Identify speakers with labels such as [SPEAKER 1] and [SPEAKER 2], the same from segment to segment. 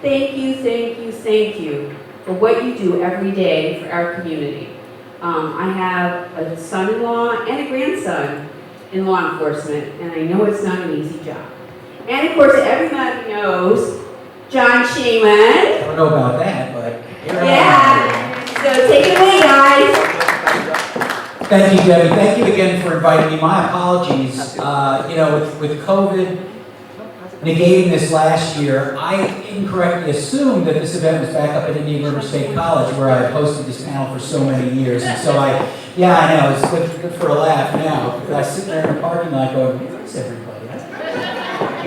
[SPEAKER 1] thank you, thank you, thank you for what you do every day for our community. I have a son-in-law and a grandson in law enforcement, and I know it's not an easy job. And of course, everybody knows John Shainman.
[SPEAKER 2] I don't know about that, but here I
[SPEAKER 1] Yeah. So take it away, guys.
[SPEAKER 2] Thank you, Debbie. Thank you again for inviting me. My apologies. With COVID negating this last year, I incorrectly assumed that this event was back up at Indian River State College, where I had hosted this panel for so many years. And so I know, it's good for a laugh now. Because I sit there in the parking lot going, where's everybody?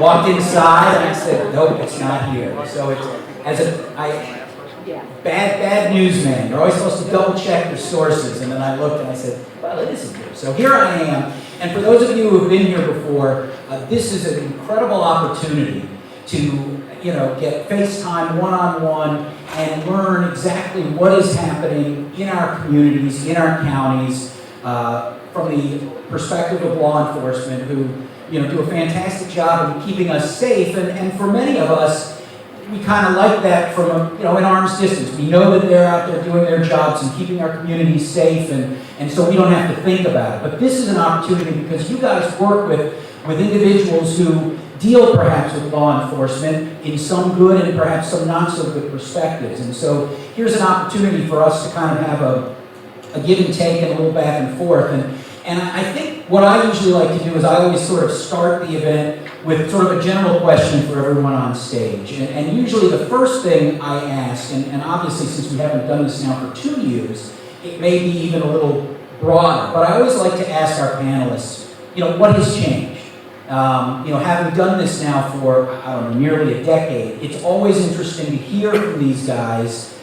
[SPEAKER 2] Walked inside and I said, nope, it's not here. So bad newsman. You're always supposed to double check your sources. And then I looked and I said, well, it isn't here. So here I am. And for those of you who have been here before, this is an incredible opportunity to, get FaceTime one-on-one and learn exactly what is happening in our communities, in our counties, from the perspective of law enforcement who, do a fantastic job of keeping us safe. And for many of us, we kind of like that from, in arm's distance. We know that they're out there doing their jobs and keeping our communities safe, and so we don't have to think about it. But this is an opportunity because you guys work with individuals who deal perhaps with law enforcement in some good and perhaps some not so good perspectives. And so here's an opportunity for us to kind of have a give and take and a little back and forth. And I think what I usually like to do is I always sort of start the event with sort of a general question for everyone on stage. And usually the first thing I ask, and obviously since we haven't done this now for 2 years, it may be even a little broader, but I always like to ask our panelists, what has changed? Having done this now for, nearly a decade, it's always interesting to hear from these guys,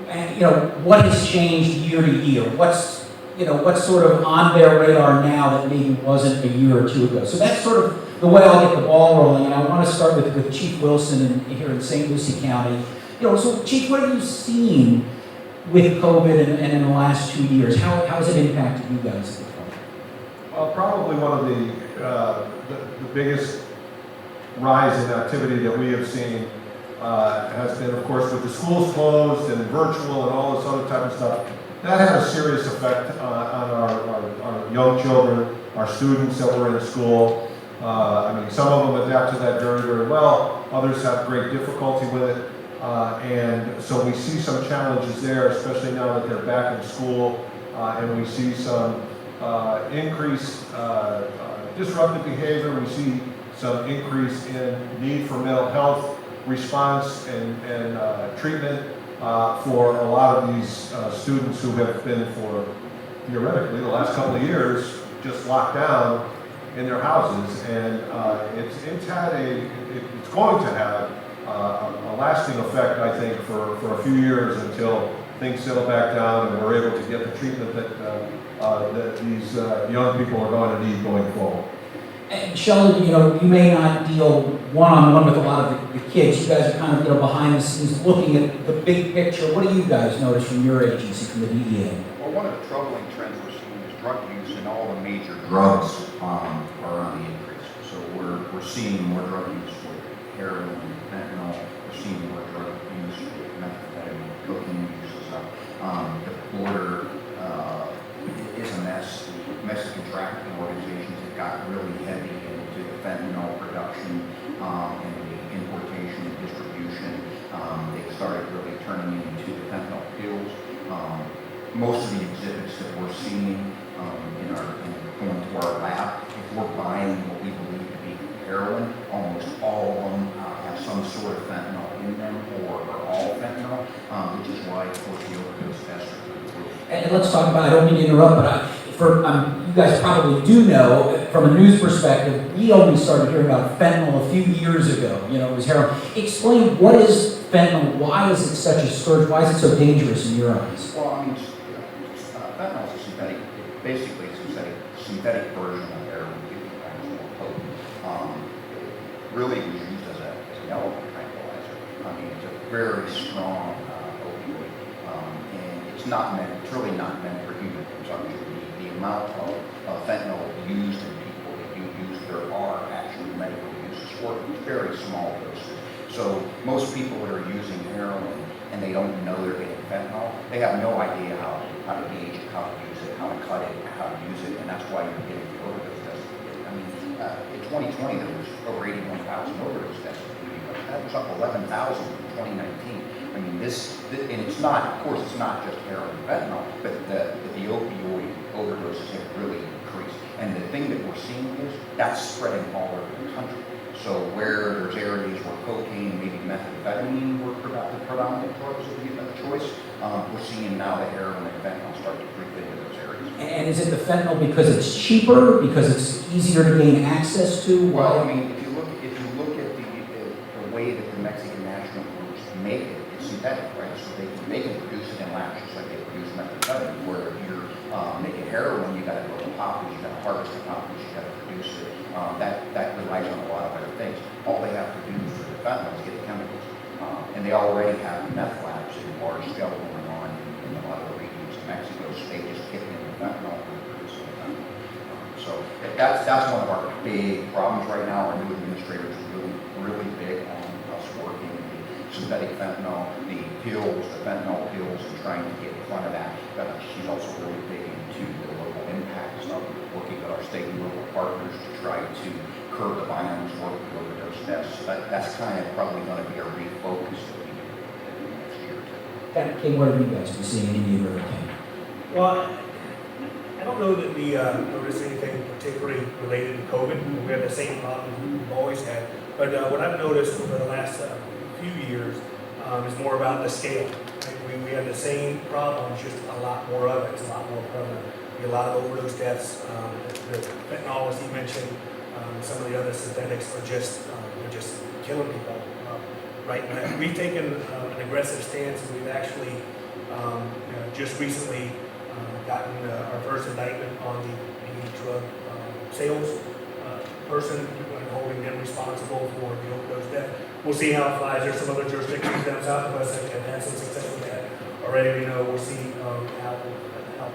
[SPEAKER 2] and, what has changed year to year? What's sort of on their radar now that maybe wasn't a year or two ago? So that's sort of the way I'll get the ball rolling, and I want to start with Chief Wilson here in St. Lucie County. So Chief, what have you seen with COVID and in the last 2 years? How has it impacted you guys at the point?
[SPEAKER 3] Well, probably one of the biggest rise in activity that we have seen has been, of course, with the schools closed and virtual and all this other type of stuff. That had a serious effect on our young children, our students that were in school. Some of them adapt to that very, very well. Others have great difficulty with it. And so we see some challenges there, especially now that they're back in school. And we see some increased disruptive behavior. We see some increase in need for mental health response and treatment for a lot of these students who have been for, theoretically, the last couple of years just locked down in their houses. And it's going to have a lasting effect, I think, for a few years until things settle back down and we're able to get the treatment that these young people are going to need going forward.
[SPEAKER 2] And Sheldon, you may not deal one-on-one with a lot of the kids. You guys are kind of behind the scenes looking at the big picture. What do you guys notice from your agency, from the DEA?
[SPEAKER 4] Well, one of the troubling trends we're seeing is drug use, and all the major drugs are on the increase. So we're seeing more drug use with heroin, fentanyl. We're seeing more drug use with methamphetamine, cocaine use and stuff. The border is a mess. The Mexican trafficking organizations have got really heavy into the fentanyl production and the importation and distribution. They've started really turning into the fentanyl pills. Most of the exhibits that we're seeing going to our lab, if we're buying what we believe to be heroin, almost all of them have some sort of fentanyl in them or are all fentanyl, which is why, of course, the overdose tests are through the roof.
[SPEAKER 2] And let's talk about, I don't mean to interrupt, but you guys probably do know, from a news perspective, we only started hearing about fentanyl a few years ago. It was heroin. Explain, what is fentanyl? Why is it such a scourge? Why is it so dangerous in your eyes?
[SPEAKER 4] Well, fentanyl is a synthetic, basically a synthetic version of heroin, 50 times more potent. Really was used as an element tranquilizer. It's a very strong opioid, and it's really not meant for human consumption. The amount of fentanyl used in people that you use, there are actually medical uses for it. Very small doses. So most people that are using heroin and they don't know they're getting fentanyl, they have no idea how to gauge it, how to use it, how to cut it, how to use it, and that's why you're getting the overdose deaths. I mean, in 2020, there was over 81,000 overdose deaths. That was up 11,000 in 2019. I mean, and it's not, of course, it's not just heroin and fentanyl, but the opioid overdoses have really increased. And the thing that we're seeing is that's spreading all over the country. So where there's areas where cocaine, maybe methamphetamine were the predominant drugs of the choice, we're seeing now that heroin and fentanyl start to creep into those areas.
[SPEAKER 2] And is it the fentanyl because it's cheaper, because it's easier to gain access to?
[SPEAKER 4] Well, I mean, if you look at the way that the Mexican national groups make it, it's synthetic, right? So they can produce it in labs just like they produce methamphetamine. Where if you're making heroin, you got to go to poppies, you got to harvest the poppies, you got to produce it. That relies on a lot of other things. All they have to do for the fentanyl is get the chemicals, and they already have meth labs in large scale going on in a lot of the regions of Mexico. So they just kick in the fentanyl and produce the fentanyl. So that's one of our big problems right now. Our new administrator is really big on us working the synthetic fentanyl, the pills, the fentanyl pills, and trying to get in front of that. She's also really big into the local impact stuff, working with our state and local partners to try to curb the violence, work with overdose deaths. That's kind of probably going to be our refocus that we do in the next year or two.
[SPEAKER 2] King, what have you guys been seeing in Indian River County?
[SPEAKER 5] Well, I don't know that we noticed anything particularly related to COVID. We have the same problems we've always had. But what I've noticed over the last few years is more about the scale. Right? We have the same problems, just a lot more of it. It's a lot more prevalent. A lot of overdose deaths. The fentanyl, as he mentioned, some of the other synthetics are just killing people. Right now, we've taken an aggressive stance, and we've actually just recently gotten our first indictment on the drug sales person and holding them responsible for the overdose death. We'll see how it flies. There's some other jurisdictions down south of us that have had some success with that already. We know we'll see how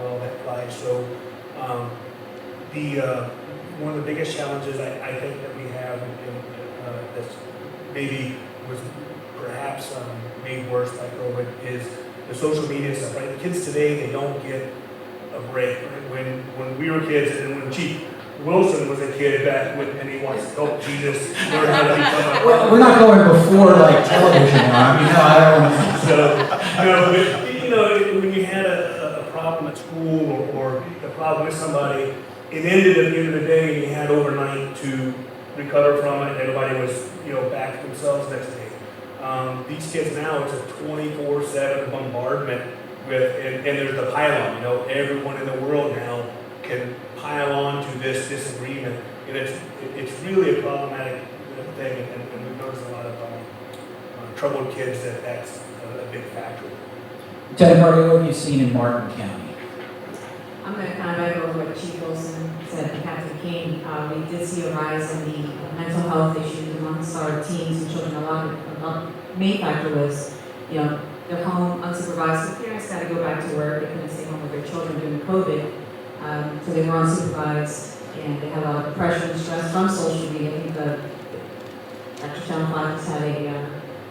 [SPEAKER 5] well that flies. So one of the biggest challenges I think that we have, and that's maybe was perhaps made worse by COVID, is the social media stuff. Right, the kids today, they don't get a break. Right? When we were kids, and when Chief Wilson was a kid back when, and he wants to help Jesus learn how to become a...
[SPEAKER 2] Well, we're not going before like television. I mean, no, I don't.
[SPEAKER 5] So, but, when you had a problem at school or a problem with somebody, it ended at the end of the day, and you had overnight to recover from it, and everybody was, back to themselves next day. These kids now, it's a 24/7 bombardment with, and there's the pile-on. Everyone in the world now can pile on to this disagreement, and it's really a problematic thing, and we've noticed a lot of troubled kids that's a big factor.
[SPEAKER 2] Lieutenant Hardy, what have you seen in Martin County?
[SPEAKER 1] I'm going to kind of echo what Chief Wilson said and Captain King. We did see a rise in the mental health issues amongst our teens and children. Main factor was, they're home unsupervised. The parents got to go back to work. They couldn't stay home with their children during COVID. So they were unsupervised, and they had a lot of pressure and stress from social media. I think Dr. Channel 5 just had a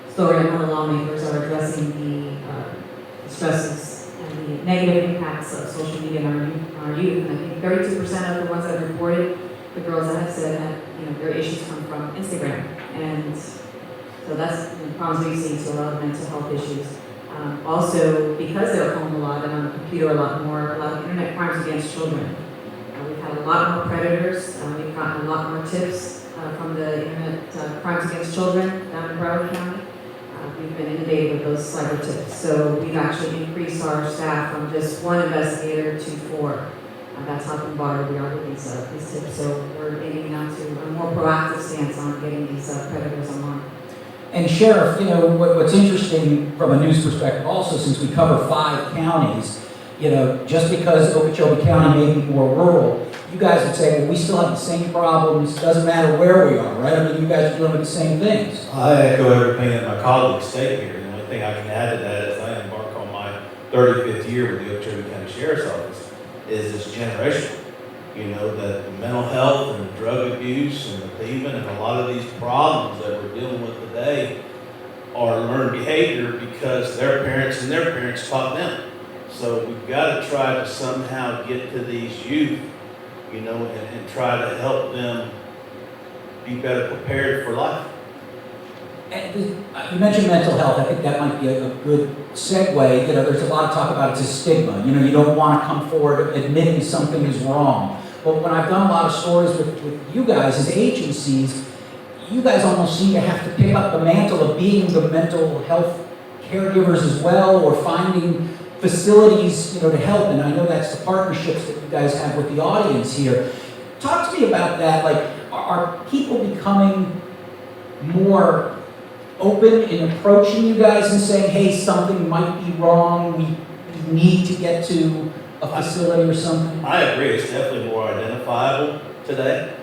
[SPEAKER 1] story on how the lawmakers are addressing the stresses and the negative impacts of social media on our youth. And I think 32% of the ones that have reported, the girls that have said that their issues come from Instagram. And so that's the problems we see, so a lot of mental health issues. Also, because they're home a lot and on the computer a lot of internet crimes against children. We've had a lot more predators. We've gotten a lot more tips from the internet crimes against children down in Broward County. We've been innovative with those cyber tips. So we've actually increased our staff from just one investigator to 4. That's how bombarded we are with these tips. So we're getting now to a more proactive stance on getting these predators online.
[SPEAKER 2] And Sheriff, what's interesting from a news perspective also, since we cover 5 counties, just because Okeechobee County may be more rural, you guys would say, well, we still have the same problems, doesn't matter where we are, right? I mean, you guys are dealing with the same things.
[SPEAKER 6] I echo everything that my colleagues state here. The only thing I can add to that is I embark on my 35th year with the Okeechobee County Sheriff's Office, is this generation. The mental health and drug abuse and the thieving and a lot of these problems that we're dealing with today or learn behavior because their parents and their parents taught them. So we've got to try to somehow get to these youth, you know, and try to help them be better prepared for life.
[SPEAKER 2] And you mentioned mental health. I think that might be a good segue. You know, there's a lot of talk about it's a stigma. You know, you don't want to come forward admitting something is wrong. But when I've done a lot of stories with you guys as agencies, you guys almost seem to have to pick up the mantle of being the mental health caregivers as well, or finding facilities, you know, to help. And I know that's the partnerships that you guys have with the audience here. Talk to me about that. Like, are people becoming more open in approaching you guys and saying, hey, something might be wrong, we need to get to a facility or something?
[SPEAKER 6] I agree, it's definitely more identifiable today.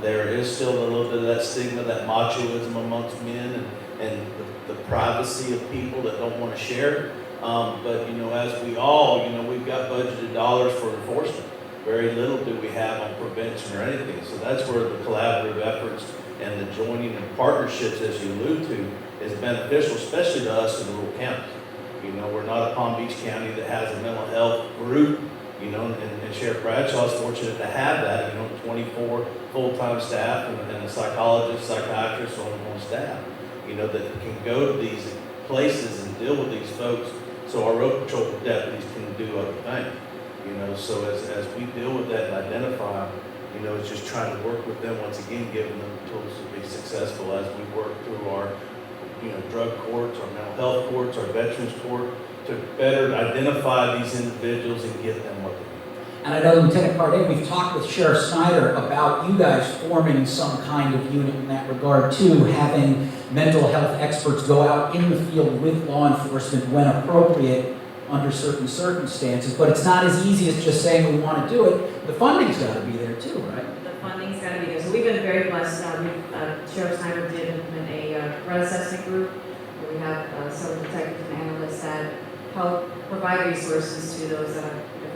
[SPEAKER 6] There is still a little bit of that stigma, that machoism amongst men, and the privacy of people that don't want to share. But, you know, as we all, you know, we've got budgeted dollars for enforcement. Very little do we have on prevention or anything. So that's where the collaborative efforts and the joining and partnerships, as you allude to, is beneficial, especially to us in the rural counties. You know, we're not a Palm Beach County that has a mental health group, you know, and Sheriff Bradshaw is fortunate to have that, you know, 24 full-time staff and a psychologist, psychiatrist on staff, you know, that can go to these places and deal with these folks so our road patrol deputies can do other things. You know, so as we deal with that and identify, you know, it's just trying to work with them, once again, giving them the tools to be successful as we work through our, you know, drug courts, our mental health courts, our veterans court, to better identify these individuals and get them what they need.
[SPEAKER 2] And I know, Lieutenant Carday, we've talked with Sheriff Snyder about you guys forming some kind of unit in that regard too, having mental health experts go out in the field with law enforcement when appropriate under certain circumstances. But it's not as easy as just saying we want to do it. The funding's got to be there too, right?
[SPEAKER 1] The funding's got to be there. So we've been very blessed. Sheriff Snyder did implement a threat assessment group where we have several detectives and analysts that help provide resources to those.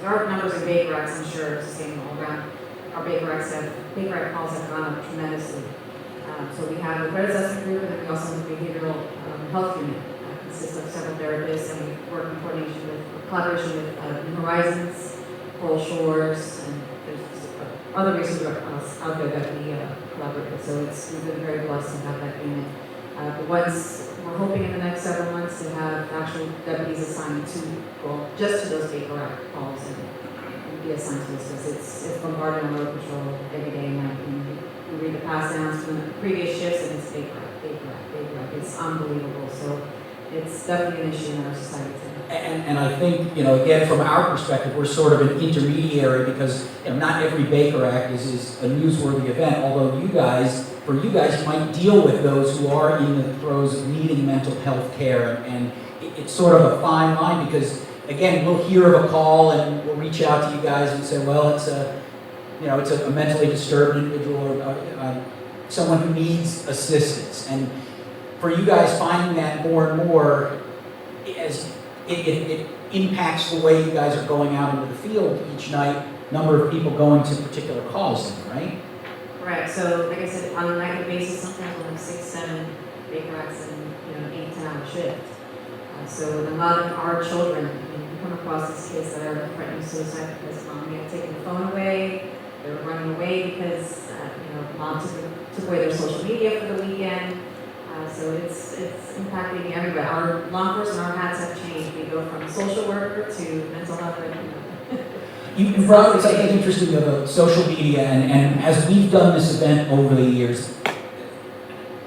[SPEAKER 1] Our numbers of Baker Acts, I'm sure, it's the same all around. Our Baker Act calls have gone up tremendously. So we have a threat assessment group, and then we also have a behavioral health unit. Consists of several therapists, and we work in collaboration with New Horizons, Coral Shores, and there's other resources out there that we collaborate with. So we've been very blessed to have that unit. But once we're hoping in the next several months to have actual deputies assigned to go just to those Baker Act calls and be assigned to this, because it's bombarded on road patrol every day and night. And we read the pass downs from the previous shifts, and it's Baker Act. It's unbelievable. So it's definitely an issue in our society today.
[SPEAKER 2] And I think, you know, again, from our perspective, we're sort of an intermediary because, you know, not every Baker Act is a newsworthy event, although for you guys, you might deal with those who are in the throes of needing mental health care, and it's sort of a fine line because, again, we'll hear of a call and we'll reach out to you guys and say, well, it's a mentally disturbed individual or someone who needs assistance. And for you guys finding that more and more, as it impacts the way you guys are going out into the field each night, number of people going to particular calls, right?
[SPEAKER 1] Correct. So, like I said, on a nightly basis, sometimes we'll have 6, 7 Baker Acts in 8, 10-hour shift. So a lot of our children, we come across these kids that are threatening suicide because mom may have taken the phone away, they're running away because mom took away their social media for the weekend. So it's impacting everybody. Our law enforcement, our hats have changed. We go from social worker to mental health.
[SPEAKER 2] You brought up something interesting about social media, and as we've done this event over the years,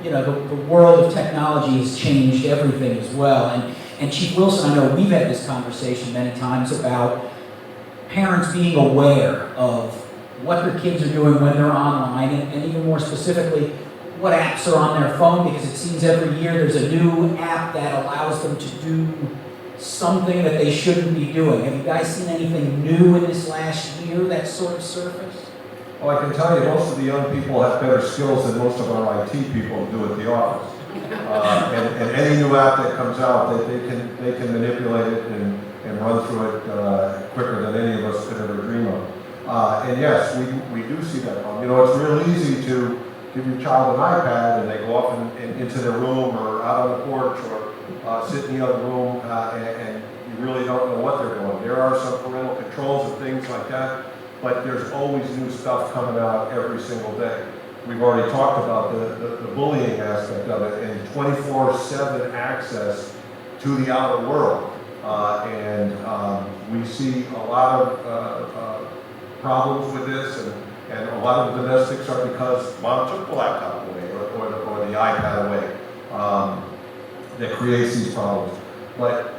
[SPEAKER 2] you know, the world of technology has changed everything as well. And Chief Wilson, I know we've had this conversation many times about parents being aware of what their kids are doing when they're online, and even more specifically, what apps are on their phone, because it seems every year there's a new app that allows them to do something that they shouldn't be doing. Have you guys seen anything new in this last year that sort of surfaced?
[SPEAKER 3] Well, I can tell you most of the young people have better skills than most of our IT people do at the office. And any new app that comes out, they can manipulate it and run through it quicker than any of us could ever dream of. And yes, we do see that. You know, it's real easy to give your child an iPad and they go off into their room or out on the porch or sit in the other room and you really don't know what they're doing. There are some parental controls and things like that, but there's always new stuff coming out every single day. We've already talked about the bullying aspect of it and 24/7 access to the outer world. We see a lot of problems with this, and a lot of domestics are because mom took the laptop away or the iPad away. That creates these problems. But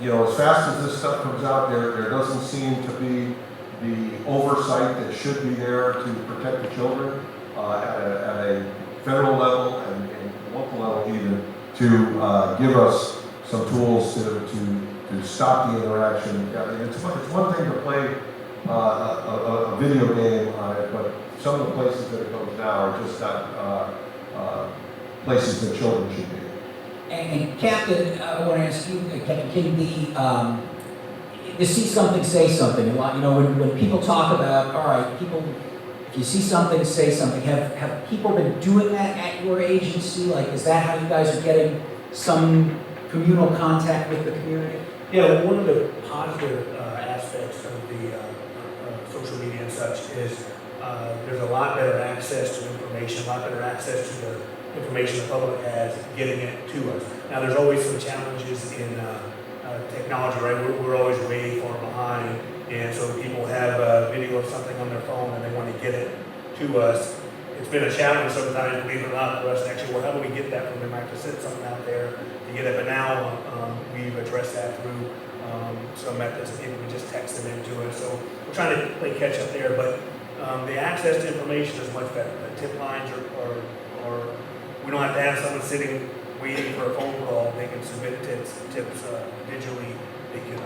[SPEAKER 3] as fast as this stuff comes out, there doesn't seem to be the oversight that should be there to protect the children at a federal level and local level even to give us some tools to stop the interaction. It's one thing to play a video game on it, but some of the places that it goes now are just not places that children should be.
[SPEAKER 2] And Captain, I want to ask you, Captain King, to see something, say something. A lot, when people talk about, all right, people, if you see something, say something. Have people been doing that at your agency? Like, is that how you guys are getting some communal contact with the community?
[SPEAKER 5] Yeah, one of the positive aspects of the social media and such is there's a lot better access to information, a lot better access to the information the public has, getting it to us. Now, there's always some challenges in technology, right? We're always way far behind, and so people have a video of something on their phone and they want to get it to us. It's been a challenge sometimes, believe it or not, for us to actually, well, how do we get that from them? I have to send something out there to get it, but now we've addressed that through some methods that people can just text them into it. So we're trying to play catch up there, but the access to information is much better. The tip lines are we don't have to have someone sitting waiting for a phone call. They can submit tips digitally. They can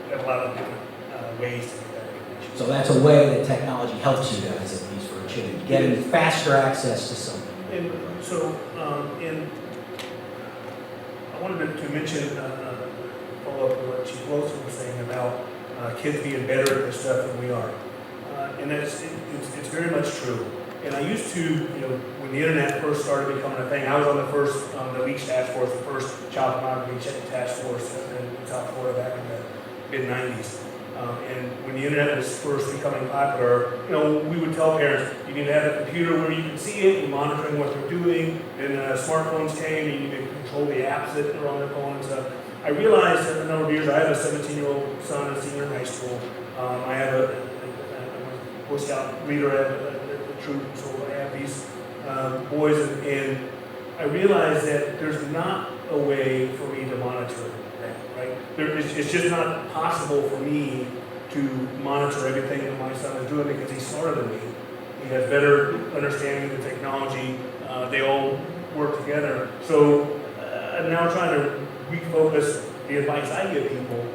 [SPEAKER 5] have a lot of different ways to get that information.
[SPEAKER 2] So that's a way that technology helps you guys, at least for children, getting faster access to something.
[SPEAKER 5] And so, I wanted to mention, follow up on what Chief Wilson was saying about kids being better at this stuff than we are. And it's very much true. And I used to, when the internet first started becoming a thing, I was on the first, the Leach Task Force, the first child pornography task force in South Florida back in the mid-90s. And when the internet was first becoming popular, we would tell parents, you need to have a computer where you can see it, you're monitoring what they're doing. Then smartphones came, and you need to control the apps that are on their phone and stuff. I realized in a number of years, I have a 17-year-old son, a senior in high school. I have a Boy Scout leader at the troop, so I have these boys, and I realized that there's not a way for me to monitor that, right? It's just not possible for me to monitor everything that my son is doing because he's smarter than me. He has better understanding of the technology. They all work together. So I'm now trying to refocus the advice I give people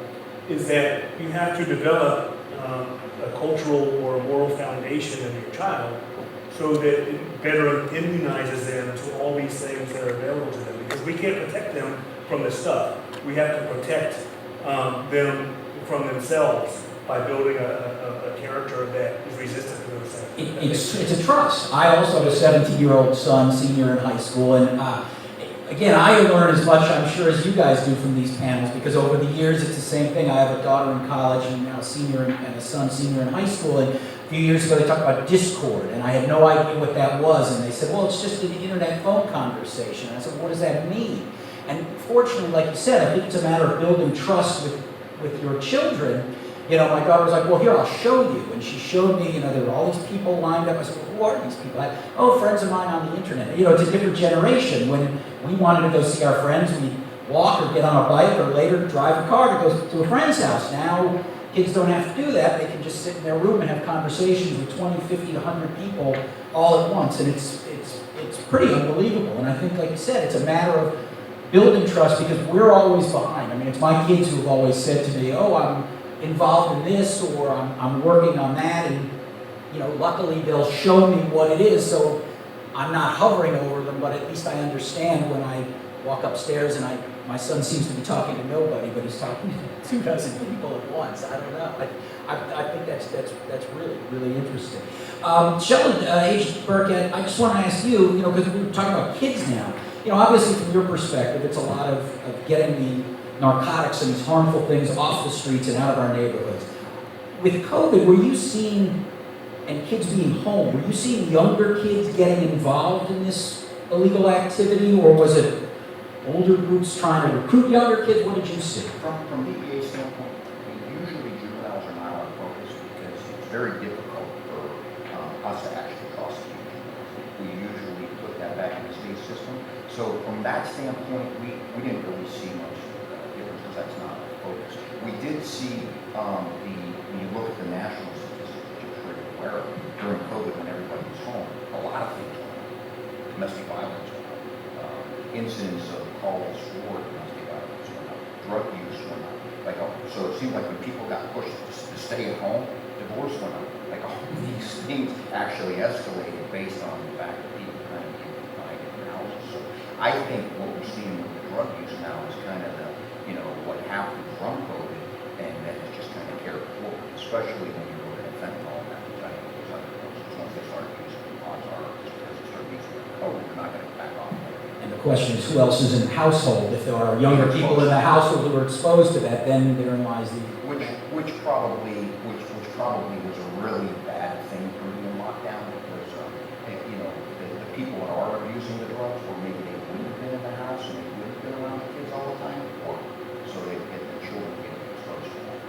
[SPEAKER 5] is that you have to develop a cultural or a moral foundation in your child so that it better immunizes them to all these things that are available to them. Because we can't protect them from this stuff. We have to protect them from themselves by building a character that is resistant to those things.
[SPEAKER 2] It's a trust. I also have a 17-year-old son, senior in high school, and again, I learn as much, I'm sure, as you guys do from these panels, because over the years it's the same thing. I have a daughter in college and now senior and a son senior in high school, and a few years ago they talked about Discord, and I had no idea what that was, and they said, well, it's just an internet phone conversation. And I said, what does that mean? And fortunately, like you said, I think it's a matter of building trust with your children. My daughter was like, well, here, I'll show you. And she showed me, there were all these people lined up. I said, well, who are these people? Friends of mine on the internet. It's a different generation. When we wanted to go see our friends, we'd walk or get on a bike or later drive a car to go to a friend's house. Now, kids don't have to do that. They can just sit in their room and have conversations with 20, 50, 100 people all at once. And it's pretty unbelievable. And I think, like you said, it's a matter of building trust because we're always behind. It's my kids who have always said to me, oh, I'm involved in this or I'm working on that, and luckily they'll show me what it is, so I'm not hovering over them, but at least I understand when I walk upstairs and my son seems to be talking to nobody, but he's talking to 2 dozen people at once. I don't know. I think that's really, really interesting. Sheldon, Agent Burkett, I just want to ask you, because we're talking about kids now, obviously from your perspective, it's a lot of getting the narcotics and these harmful things off the streets and out of our neighborhoods. With COVID, were you seeing, and kids being home, were you seeing younger kids getting involved in this illegal activity, or was it older groups trying to recruit younger kids? What did you see?
[SPEAKER 4] From DPA standpoint, usually juveniles are not our focus because it's very difficult for us to actually prosecute. We usually put that back in the state system. So from that standpoint, we didn't really see much difference because that's not our focus. We did see when you look at the national statistics, which you're pretty aware of, during COVID when everybody was home, a lot of things went up. Domestic violence went up. Incidents of calls for domestic violence went up. Drug use went up. So it seemed like when people got pushed to stay at home, divorce went up. All these things actually escalated based on the fact that people kind of get confined in their houses. So I think what we're seeing with the drug use now is kind of what happened from COVID, and then it's just kind of carried forward, especially when you're looking at fentanyl and those other drugs. Once they start using odds are because they start using COVID, they're not going to back off.
[SPEAKER 2] And the question is, who else is in the household? If there are younger people in the household who are exposed to that, then therein lies the...
[SPEAKER 4] Which probably was a really bad thing for me in lockdown because, the people that are abusing the drugs, or maybe they wouldn't have been in the house and they wouldn't have been around the kids all the time, or so they get the children getting exposed to that.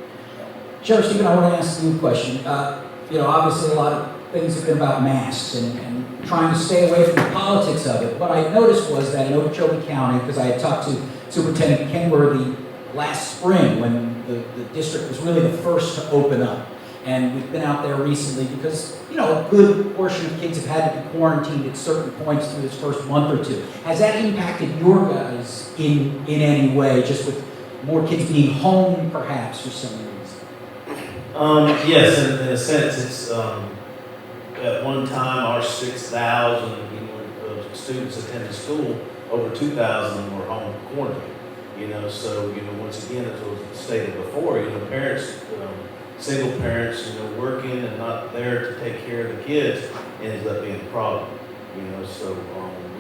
[SPEAKER 2] Sheriff Stephen, I want to ask you a question. Obviously a lot of things have been about masks and trying to stay away from the politics of it. What I noticed was that in Okeechobee County, because I had talked to Superintendent Kenworthy last spring when the district was really the first to open up. And we've been out there recently because, a good portion of kids have had to be quarantined at certain points through this first month or two. Has that impacted your guys in any way, just with more kids being home perhaps for some reason?
[SPEAKER 6] Yes, in a sense, it's at one time our 6,000 students attended school, over 2,000 were home quarantined. So once again, as was stated before, parents, single parents, working and not there to take care of the kids ends up being a problem. So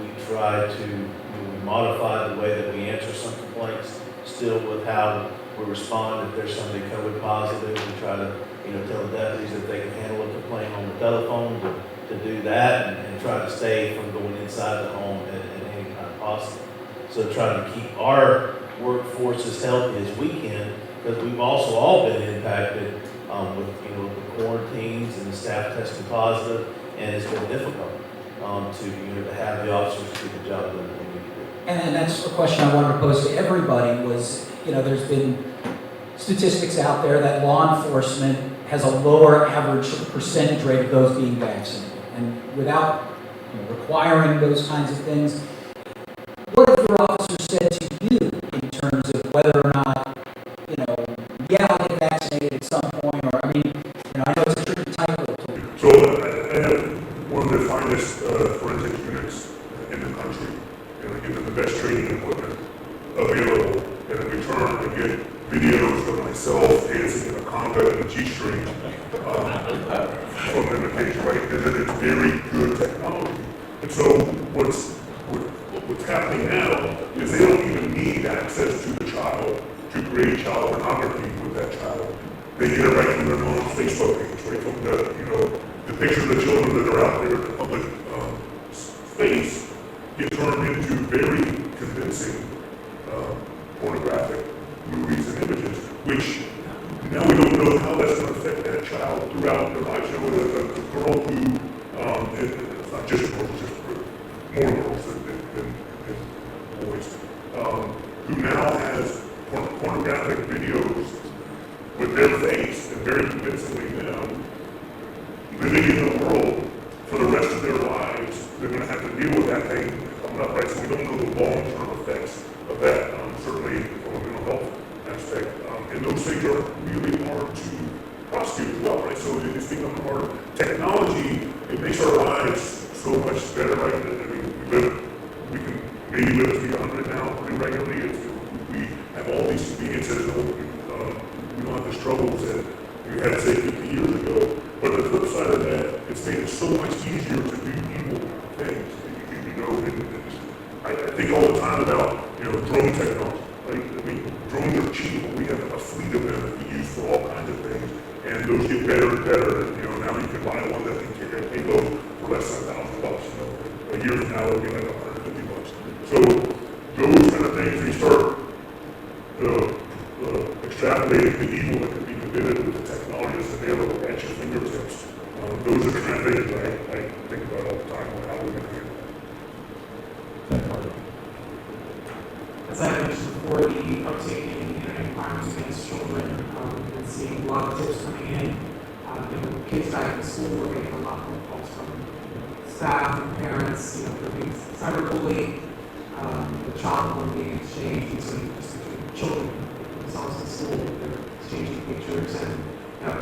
[SPEAKER 6] we try to we modify the way that we answer some complaints, still with how we respond if there's somebody COVID positive. We try to tell the deputies that they can handle a complaint on the telephone to do that and try to stay from going inside the home at any time possible. So trying to keep our workforce as healthy as we can, because we've also all been impacted with the quarantines and the staff testing positive, and it's been difficult to have the officers do the job that we need to do.
[SPEAKER 2] And that's a question I wanted to pose to everybody was, there's been statistics out there that law enforcement has a lower average percentage rate of those being vaccinated. And without requiring those kinds of things, what have your officers said to you in terms of whether or not, I'll get vaccinated at some point, or, I know it's a tricky tightrope.
[SPEAKER 7] So I have one of the finest forensic units in the country, and I give them the best training equipment available, and in return I get videos of myself dancing in a conga and a G-string from them occasionally, right? And it's very good technology. And so what's happening now is they don't even need access to the child to create child pornography with that child. They get it right from their mom's Facebook page, right from the pictures of the children that are out there in the public space get turned into very convincing pornographic movies and images, which now we don't know how that's going to affect that child throughout their life. There's a girl who, it's not just girls, it's just more girls than boys, who now has pornographic videos with their face and very convincingly living in the world for the rest of their lives. They're going to have to deal with that thing coming up, right? So we don't know the long-term effects of that, certainly from a mental health aspect. And those things are really hard to prosecute as well, right? So it's becoming harder. Technology, it makes our lives so much better, right? We can maybe live to be 100 now pretty regularly. We have all these conveniences. We don't have the struggles that we had, say, 50 years ago. But the flip side of that, it's it's made it so much easier to do evil things. You know, I think all the time about, you know, drone technology. Right? I mean, drones are cheap, but we have a fleet of them that we use for all kinds of things, and those get better and better. And, you know, now you can buy one that can carry a payload for less than $1,000. You know, a year from now it'll be like $150. So those kind of things, we start extrapolating the evil that can be committed with the technology that's available at your fingertips. Those are the kind of things I think about all the time on how we're going to handle it.
[SPEAKER 8] As I mentioned before, the uptake in internet crimes against children, we've been seeing a lot of tips coming in. Kids back in school, we're getting a lot more calls from staff and parents, they're being cyberbullied, the child will being exchanged, just between children themselves in school, they're exchanging pictures, and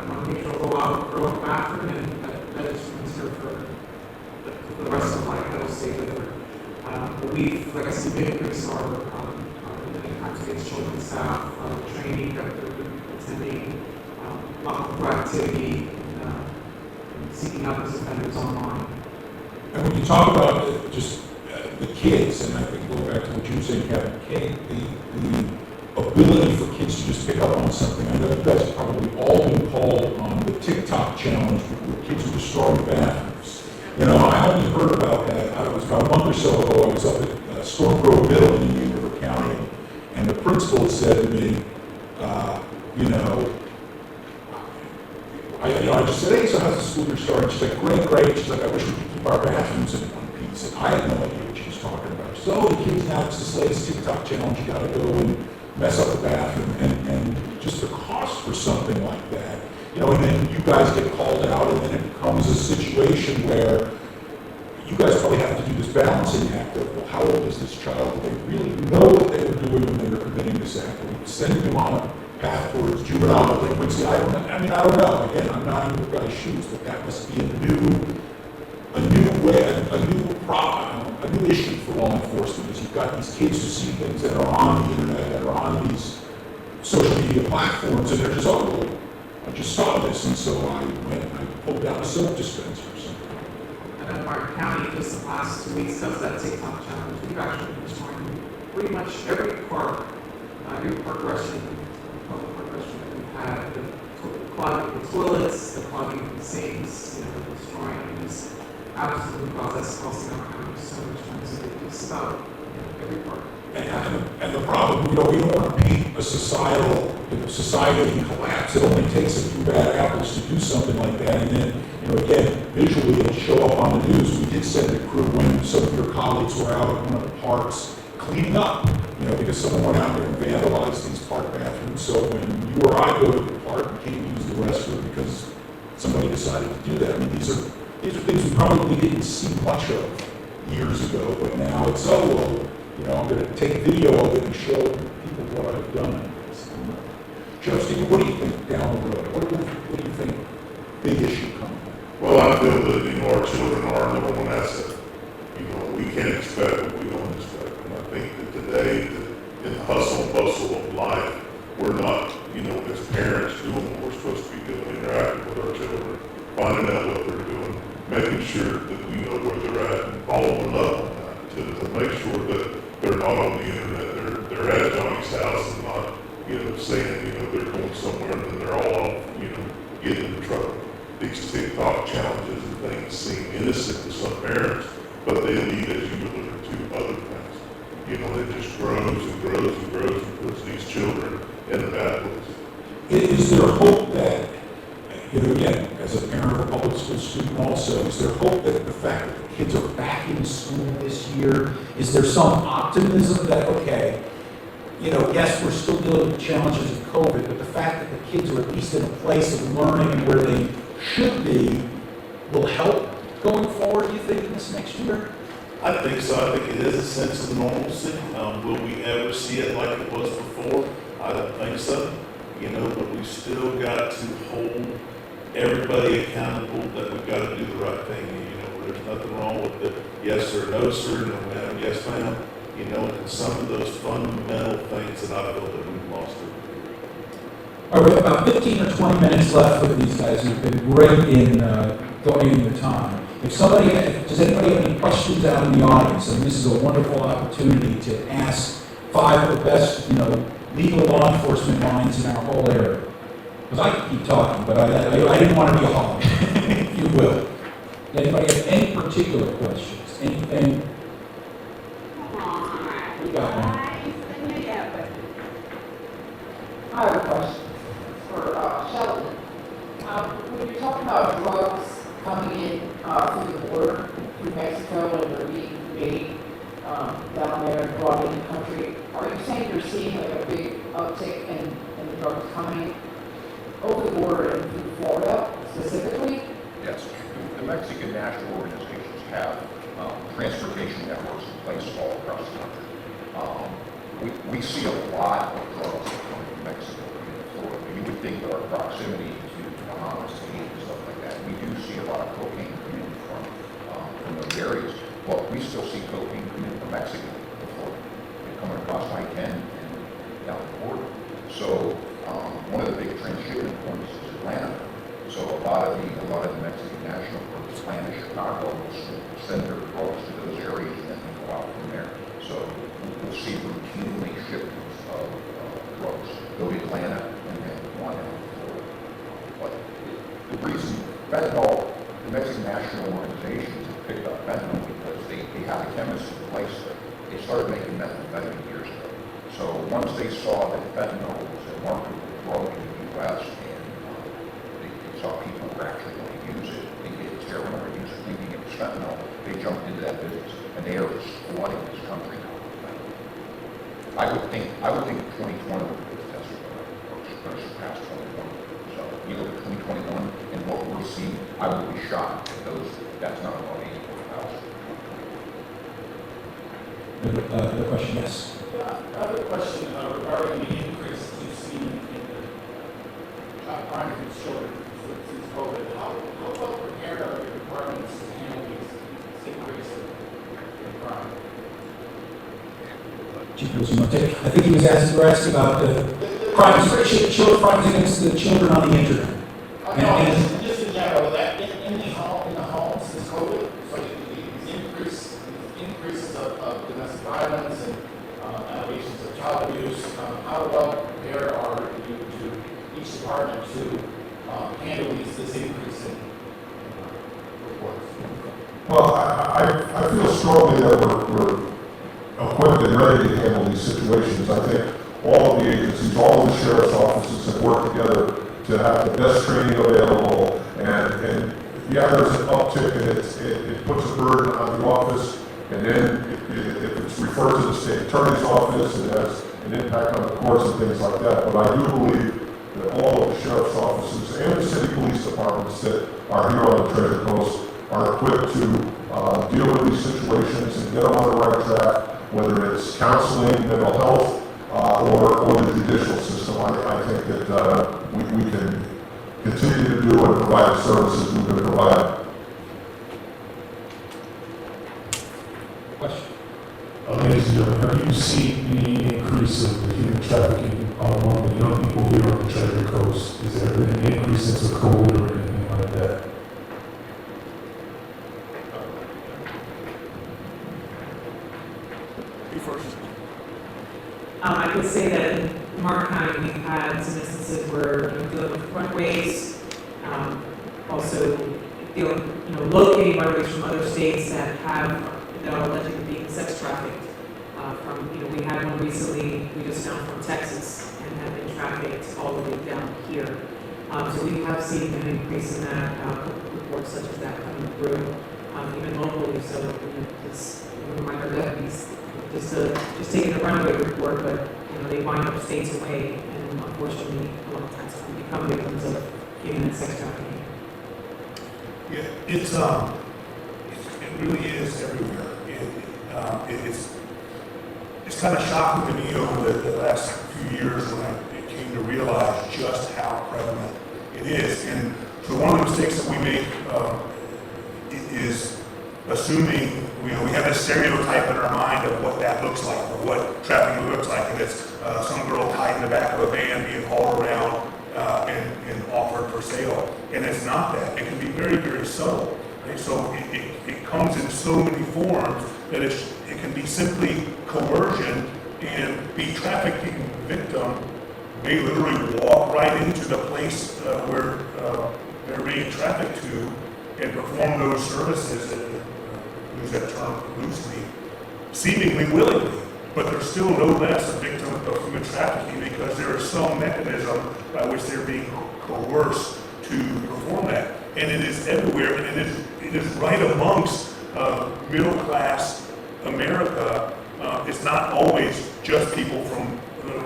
[SPEAKER 8] one picture will go out or go bathroom, and that just ruins her for the rest of life. That'll stay with her. But we've, like I said, we've increased our crimes against children staff, training that they're attending, a lot more proactivity, and seeking out those offenders online.
[SPEAKER 9] And when you talk about just the kids, and I think going back to what you were saying, Kevin, the ability for kids to just pick up on something. I know you guys have probably all been called on the TikTok challenge where kids are destroying bathrooms. I only heard about that. I was about a month or so ago. I was up at Storm Grove Middle in Indian River County, and the principal said to me, I just said, hey, so how's the school year starting? She's like, great. She's like, I wish we could keep our bathrooms in one piece. And I had no idea what she was talking about. So the kids now, it's this latest TikTok challenge. You got to go and mess up the bathroom, and just the cost for something like that. And then you guys get called out, and then it becomes a situation where you guys probably have to do this balancing act of, well, how old is this child? Do they really know what they were doing when they were committing this act? Are we sending them on a path towards juvenile delinquency? I don't know. Again, I'm not in your guys' shoes, but that must be a new issue for law enforcement. Is you've got these kids who see things that are on the internet, that are on these social media platforms, and they're just, I just saw this, and so I went and I pulled out a soap dispenser or something.
[SPEAKER 8] And our county, just the last 2 weeks, does that TikTok challenge. We've actually been destroying pretty much every park restroom, public park restroom that we've had, the clogging the toilets, the clogging the sinks, destroying these absolutely costing our county so much money. So it's about every park.
[SPEAKER 9] And the problem, we don't want to paint a society in collapse. It only takes a few bad apples to do something like that. And then, again, visually it'll show up on the news. We did send a crew when some of your colleagues were out at one of the parks cleaning up, because someone went out there and vandalized these park bathrooms. So when you or I go to the park, we can't use the restroom because somebody decided to do that. I mean, these are things we probably didn't see much of years ago, but now it's I'm going to take video of it and show people what I've done. Justin, what do you think down the road? What do you think big issue coming?
[SPEAKER 7] Well, I feel that, our children are our number one asset. We can't expect what we don't expect. And I think that today, in the hustle and bustle of life, we're not, as parents doing what we're supposed to be doing, interacting with our children, finding out what they're doing, making sure that we know where they're at and following up on that to make sure that they're not on the internet, they're at Johnny's house and not, saying, they're going somewhere and then they're all off, getting in trouble. These TikTok challenges and things seem innocent to some parents, but they lead, as you alluded to, other things. It just grows and grows and grows and puts these children in a bad place.
[SPEAKER 9] Is there hope that, again, as a parent of a public school student also, is there hope that the fact that the kids are back in school this year, is there some optimism that, okay, yes, we're still dealing with the challenges of COVID, but the fact that the kids are at least in a place of learning and where they should be will help going forward, do you think, in this next year?
[SPEAKER 6] I think so. I think it is a sense of normalcy. Will we ever see it like it was before? I don't think so. But we still got to hold everybody accountable that we've got to do the right thing. There's nothing wrong with the yes sir, no sir, no ma'am, yes ma'am. And some of those fundamental things that I feel that we've lost.
[SPEAKER 2] All right, we have about 15 or 20 minutes left with these guys. You've been great in
[SPEAKER 9] donating their time. Does anybody have any questions out in the audience? And this is a wonderful opportunity to ask 5 of the best, legal law enforcement minds in our whole area. Because I can keep talking, but I didn't want to be a hog, if you will. Anybody have any particular questions? Anything? You got one.
[SPEAKER 8] I have a question for Sheldon. When you're talking about drugs coming in through the border, through Mexico, and they're being made down there and brought in the country, are you saying you're seeing like a big uptick in the drugs coming over the border and through Florida specifically?
[SPEAKER 4] Yes, the Mexican national organizations have transportation networks in place all across the country. We see a lot of drugs coming from Mexico into Florida. You would think that our proximity to Bahamas, Haiti, and stuff like that, we do see a lot of cocaine coming in from those areas. But we still see cocaine coming in from Mexico to Florida. They're coming across I-10 and down the border. So one of the big transshipment points is Atlanta. So a lot of the Mexican national groups, Atlanta, Chicago, will send their drugs to those areas and then go out from there. So we'll see routinely shipments of drugs go to Atlanta and then one out to Florida. But the reason fentanyl, the Mexican national organizations have picked up fentanyl because they had a chemist in place that they started making methamphetamine years ago. So once they saw that fentanyl was a marketable drug in the U.S. and they saw people were actually going to use it, thinking it was heroin or use it thinking it was fentanyl, they jumped into that business and they are flooding this country now with fentanyl. I would think 2020 would be the test for surpass 2020. So you look at 2021 and what we're seeing, I would be shocked if that's not about 84,000.
[SPEAKER 9] Another question, yes.
[SPEAKER 10] I have a question regarding the increase you've seen in the crime against children since COVID. How well prepared are your departments to handle this increase in crime?
[SPEAKER 9] Chief Wilson, you want to take? I think you were asking about the crimes against the children on the internet.
[SPEAKER 10] No, just in general, that in the home since COVID, so these increases of domestic violence and allegations of child abuse, how well prepared are you to each department to handle this increase in reports?
[SPEAKER 3] Well, I feel strongly that we're equipped and ready to handle these situations. I think all of the agencies, all of the sheriff's offices have worked together to have the best training available, and yeah, there's an uptick and it puts a burden on the office, and then if it's referred to the state attorney's office, it has an impact on the courts and things like that. But I do believe that all of the sheriff's offices and the city police departments that are here on the Treasure Coast are equipped to deal with these situations and get them on the right track, whether it's counseling, mental health, or the judicial system. I think that we can continue to do and provide the services we've been providing.
[SPEAKER 9] Question.
[SPEAKER 7] Ladies and gentlemen, have you seen any increase of the human trafficking among the young people here on the Treasure Coast? Is there an increase since the COVID or anything like that?
[SPEAKER 5] You first.
[SPEAKER 8] I could say that in Mark County, we've had some instances where we're dealing with runways, also dealing, locating runways from other states that are allegedly being sex trafficked. We had one recently we just found from Texas and have been trafficked all the way down here. So we have seen an increase in that, reports such as that coming through, even locally. So it's remind our deputies just taking a runaway report, but they wind up states away, and unfortunately, a lot of times we become victims of human and sex trafficking.
[SPEAKER 5] Yeah, it really is everywhere. It's kind of shocking to me over the last few years when I came to realize just how prevalent it is. And so one of the mistakes that we make is assuming, we have a stereotype in our mind of what that looks like, or what trafficking looks like, and it's some girl tied in the back of a van being hauled around and offered for
[SPEAKER 7] sale, and it's not that. It can be very, very subtle. Right? So it comes in so many forms that it can be simply coercion, and the trafficking victim may literally walk right into the place where they're being trafficked to and perform those services, use that term loosely, seemingly willingly. But they're still no less a victim of human trafficking because there is some mechanism by which they're being coerced to perform that. And it is everywhere, and it is right amongst middle-class America. It's not always just people from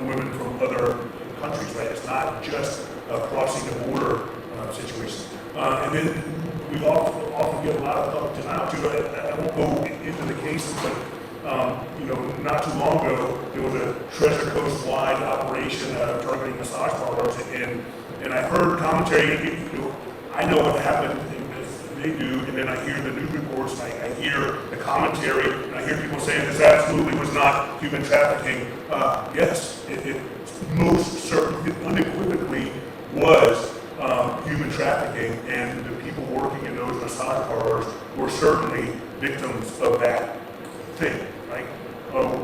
[SPEAKER 7] women from other countries, right? It's not just crossing the border situation. And then we often get a lot of denial too. I won't go into the cases, but not too long ago, there was a Treasure Coast-wide operation targeting massage parlors, and I heard commentary. I know what happened, as they do, and then I hear the news reports, and I hear the commentary, and I hear people saying this absolutely was not human trafficking. Yes, it most certainly, unequivocally was human trafficking, and the people working in those massage parlors were certainly victims of that thing, right?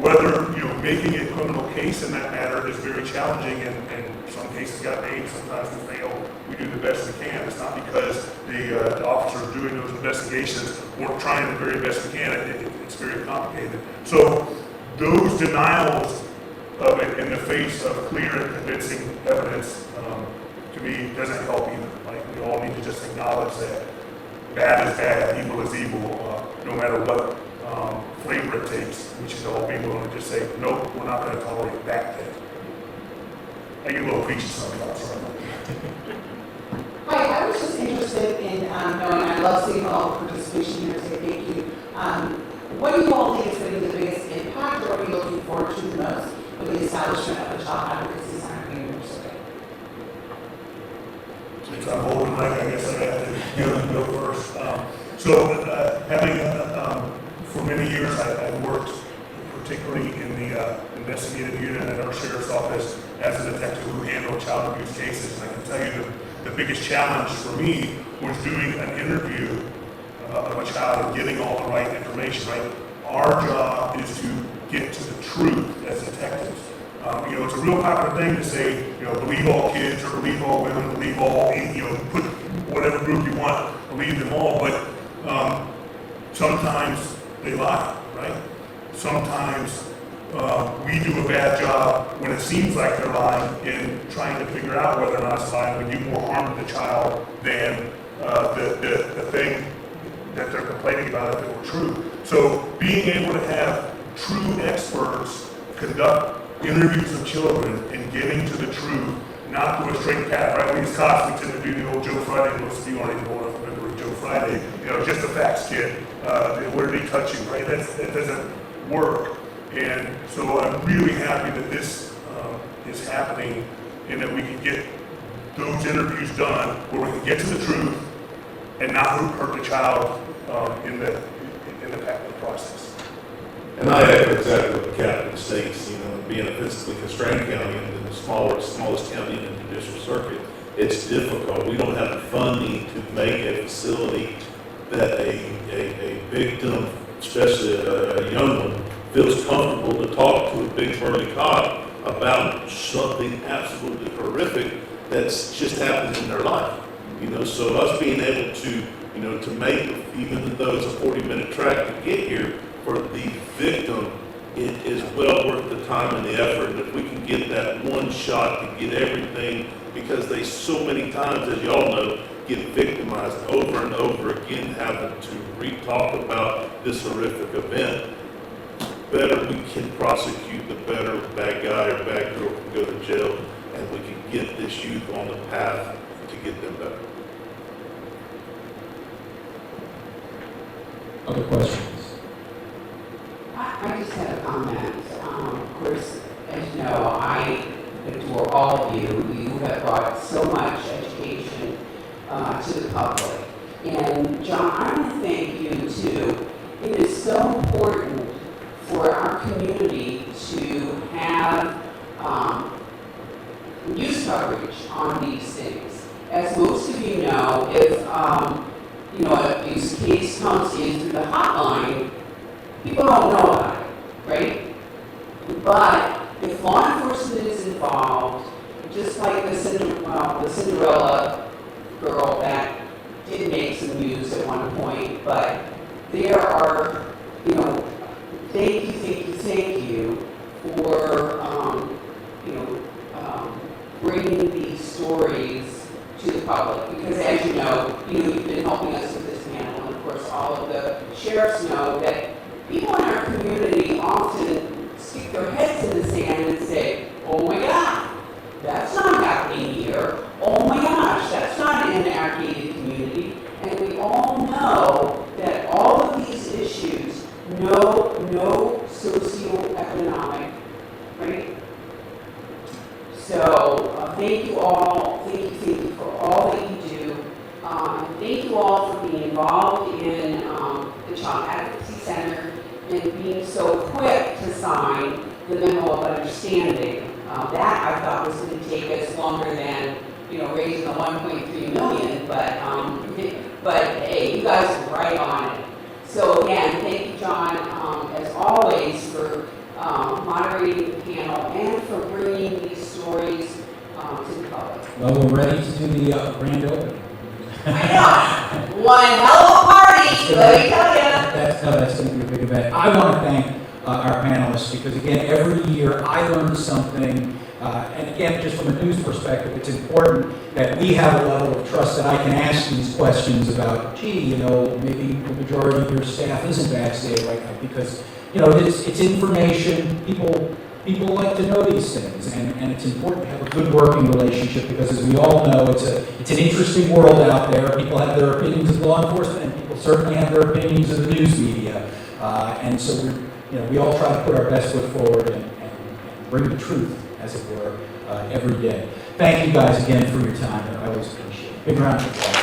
[SPEAKER 7] Whether making a criminal case in that matter is very challenging, and some cases got made, sometimes we fail. We do the best we can. It's not because the officers doing those investigations weren't trying the very best we can. It's very complicated. So those denials of it in the face of clear and convincing evidence, to me, doesn't help either. Like, we all need to just acknowledge that bad is bad, evil is evil, no matter what flavor it takes. We should all be willing to just say, nope, we're not going to tolerate that thing. I get a little preachy sometimes.
[SPEAKER 8] Hi, I was just interested in knowing, I love seeing all the participation here, so thank you. What do you all think is going to be the biggest impact, or what are you looking forward to the most with the establishment of a child advocacy center in New York City?
[SPEAKER 7] Since I'm holding the mic, I guess I have to go first. Having for many years, I worked particularly in the investigative unit at our sheriff's office as a detective who handled child abuse cases. And I can tell you the biggest challenge for me was doing an interview of a child and getting all the right information, right? Our job is to get to the truth as detectives. It's a real popular thing to say, believe all kids or believe all women, believe all, put whatever group you want, believe them all, but sometimes they lie, right? Sometimes we do a bad job when it seems like they're lying in trying to figure out whether or not it's lying. We do more harm to the child than the thing that they're complaining about if it were true. So being able to have true experts conduct interviews of children and getting to the truth, not through a straight path, right? We as cops, we tend to do the old Joe Friday. Most of you aren't even old enough to remember Joe Friday. Just the facts, kid. Where did he touch you, right? That doesn't work. And so I'm really happy that this is happening and that we can get those interviews done where we can get to the truth and not hurt the child in the process.
[SPEAKER 11] And I echo exactly what the captain states, being a physically constrained county and the smallest county in the judicial circuit, it's difficult. We don't have the funding to make a facility that a victim, especially a young one, feels comfortable to talk to a big burly cop about something absolutely horrific that's just happened in their life. So us being able to, to make, even though it's a 40-minute track to get here, for the victim, it is well worth the time and the effort. And if we can get that one shot to get everything, because they so many times, as y'all know, get victimized over and over again, having to re-talk about this horrific event. The better we can prosecute, the better bad guy or bad girl can go to jail, and we can get this youth on the path to get them better.
[SPEAKER 2] Other questions?
[SPEAKER 1] I just had a comment. Of course, as you know, I adore all of you. You have brought so much education to the public. And John, I want to thank you too. It is so important for our community to have news coverage on these things. as most of you know, if, you know, an abuse case comes in through the hotline, people don't know about it, right? But if law enforcement is involved, just like the Cinderella girl that did make some news at one point, but there are, you know, thank you for, you know, bringing these stories to the public. Because as you know, you've been helping us with this panel, and of course all of the sheriffs know that people in our community often stick their heads in the sand and say, oh my God, that's not happening here. Oh my gosh, that's not in our gated community. And we all know that all of these issues, no socioeconomic, right? So thank you all, thank you for all that you do. Thank you all for being involved in the Child Advocacy Center and being so quick to sign the memo of understanding. That I thought was going to take us longer than, you know, raising the 1.3 million, but hey, you guys were right on it. So again, thank you, John, as always, for moderating the panel and for bringing these stories to the public.
[SPEAKER 2] Well, we're ready to do the grand opening.
[SPEAKER 1] I know, one hell of a party, let me tell you.
[SPEAKER 2] That's going to be a big event. I want to thank our panelists because, again, every year I learn something. And again, just from a news perspective, it's important that we have a level of trust that I can ask these questions about, gee, you know, maybe the majority of your staff isn't vaccinated right now because, you know, it's information. People like to know these things, and it's important to have a good working relationship because, as we all know, it's an interesting world out there. People have their opinions of law enforcement, and people certainly have their opinions of the news media. And so we all try to put our best foot forward and bring the truth, as it were, every day. Thank you guys again for your time. I always appreciate it. Big round of applause.